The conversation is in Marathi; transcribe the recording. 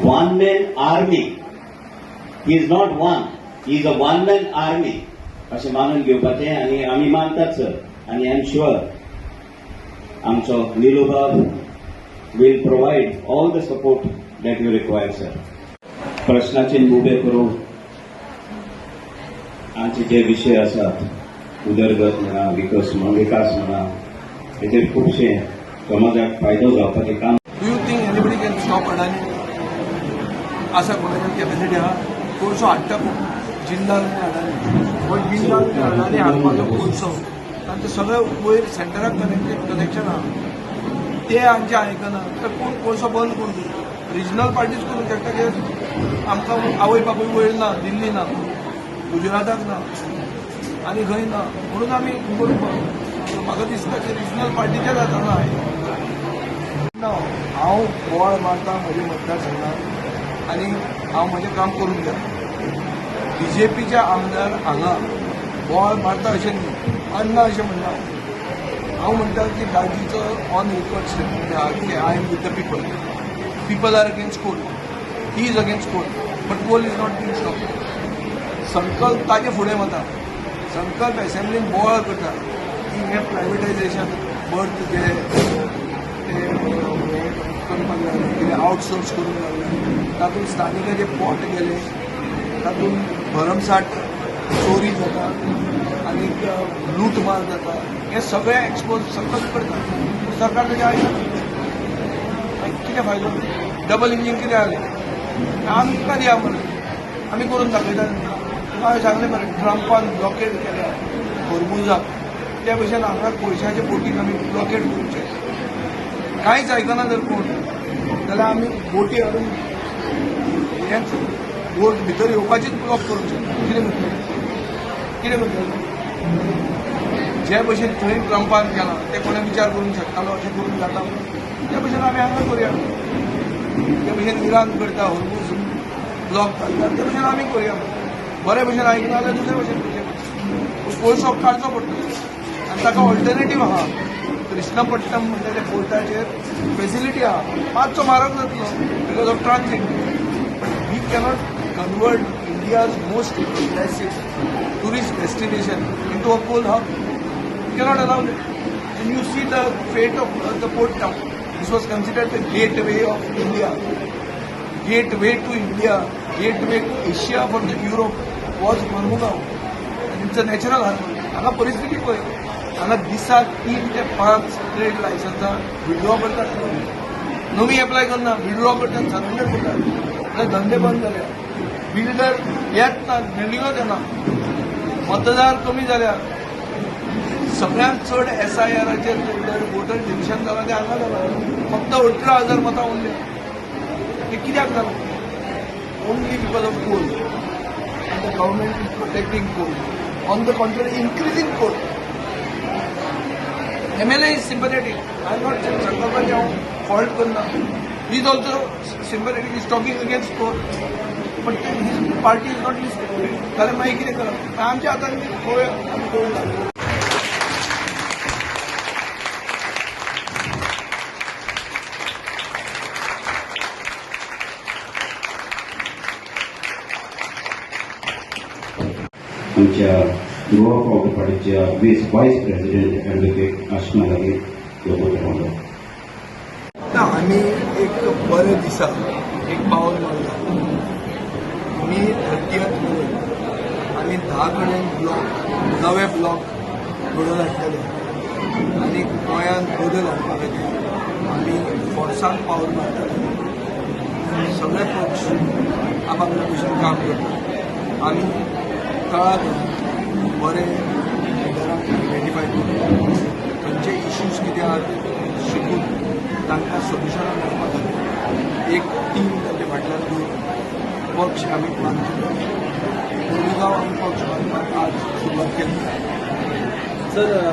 one man army. He is not one. He is a one man army. असे मानून घेवपाचे आणि आम्ही मानतात सर आणि आय एम शुअर आमचो निलोबाब will provide all the support that you require, sir. प्रश्नाचे उबे करून आमचे जे विषय आसात उदरगत म्हणा विकास म्हणा हेचेर खूबशे समाजाक फायदो जावपाचें काम. Do you think anybody can stop Adani? असा कोणाची कॅपॅसिटी आहा? कोळसो हाडटा जिंदाल अडानी पण जिंदाल अडानी हाडपाचो कोळसो तांचे सगळे वयर सेंटराक कनेक्शन आहा ते आमचे आयकना तर कोण कोळसो बंद करून दिता. रिजनल पार्टीज करून शकता की आमकां आवय बापूय वयर ना, दिल्ली ना, गुजराताक ना आनी खंय ना म्हणून आमी करपाक. म्हाका दिसता की रिजनल पार्टीचे जाताना हांव बोवाळ मारता म्हज्या मतदारसंघात आनी हांव म्हजें काम करून घेता. बीजेपीचे आमदार हांगा बोवाळ मारता अशें न्ही, अन्ना अशें म्हणना. हांव म्हणटा की गांधीचो ऑन रेकॉर्ड स्टेटमेंट आहा की I am with the people. People are against coal, he is against coal, but coal is not been stop. Sankalp ताजे फुडें वता. संकल्प असेंब्लीन बोवाळ करता की हें प्रायवेटायजेशन बर्थ जे करपाक लागले कितें आउटसोर्स करूंक लागले तातूंत स्थानिकाचे पोट गेले, तातूंत भरमसाट चोरी जाता आनी लूटमार जाता. हे सगळे एक्सपोज संकल्प करता. सरकार ताचे आयकना. कितें फायदो? डबल इंजीन कितें जालें? आमकां दिया मरे आमी करून दाखयता. हांवें सांगलें मरे ट्रंपान ब्लॉकेड केल्या होर्मुजाक ते भशेन हांगा पयशांचे बोटीक आमी ब्लॉकेड करूंचे. कांयच आयकना जर कोण जाल्यार आमी बोटी हाडून हेंच बोट भितर येवपाचीच ब्लॉक करूंचे. कितें म्हणटलें? कितें म्हणटलें? जे भशेन थंय ट्रंपान केलां ते कोणें विचार करूंक शकतालो अशें करून जाता ते भशेन आमी हांगा करुया. ते भशेन इराण करता होर्मुज ब्लॉक घालता ते भशेन आमी करुया. बरे भशेन आयकना जाल्यार दुसरे भशेन करचें. कोळसो काडचो पडटलो आनी ताका ऑल्टरनेटीव आहा. कृष्णपट्टम म्हणटा त्या पोर्टाचेर फेसिलिटी आहा. मातसो म्हारग जातलो because of transit, but we cannot convert India's most impressive tourist destination into a coal hub. You cannot allow it. And you see the fate of the port town. This was considered the gateway of India. Gateway to India, gateway to Asia for the Europe was Mormugao. And it's a natural harbor. हांगा परिस्थिती पळय. हांगा दिसाक 3 ते 5 ट्रेड लायसन्सां विड्रॉ करतात. नवी एप्लाय करना, विड्रॉ करतात, सरेंडर करतात. धंदे बंद जाले. बिल्डर येत ना, बिल्डिंगच येना. मतदार कमी जाल्यार सगळ्यांत चड SIRाचेर बिल्डर वोटर डिविजन जालां तें हांगा जालां. फक्त 18,000 मतां उरले. हे कित्याक जालां? Only because of coal. And the government is protecting coal. On the contrary increasing coal. MLA is sympathetic. I am not saying Sankalpaji हांव फॉल्ट करना. He is also sympathetic. He is talking against coal. But his party is not listening. जाल्यार मागीर कितें करप? आमच्या हातान पळोवया आमी करून दाखोवया. आमच्या गोवा काँग्रेस पार्टीच्या व्हाईस प्रेसिडेंट ॲडव्होकेट आश्मा लागीं लोक आमी एक बरे दिसा एक पावल मारला. मे 30th मेरेन आमी 10 कडेन ब्लॉक नवे ब्लॉक घडोवन हाडटले आनी गोंयांत बदल हाडपा खातीर आमी फोर्सान पावल मारतले. सगळे पक्ष आपापल्या भशेन काम करतात. आमी काळाक बरे लिडरांक आयडेंटिफाय करून खंयचे इश्यूज कितें आहा ते शिकून तांकां सोल्युशनां मेळपा खातीर एक टीम ताचे फाटल्यान दवरून पक्ष आमी बांदतले. मुरगांव आमी पक्ष बांदपाक आज सुरवात केली. सर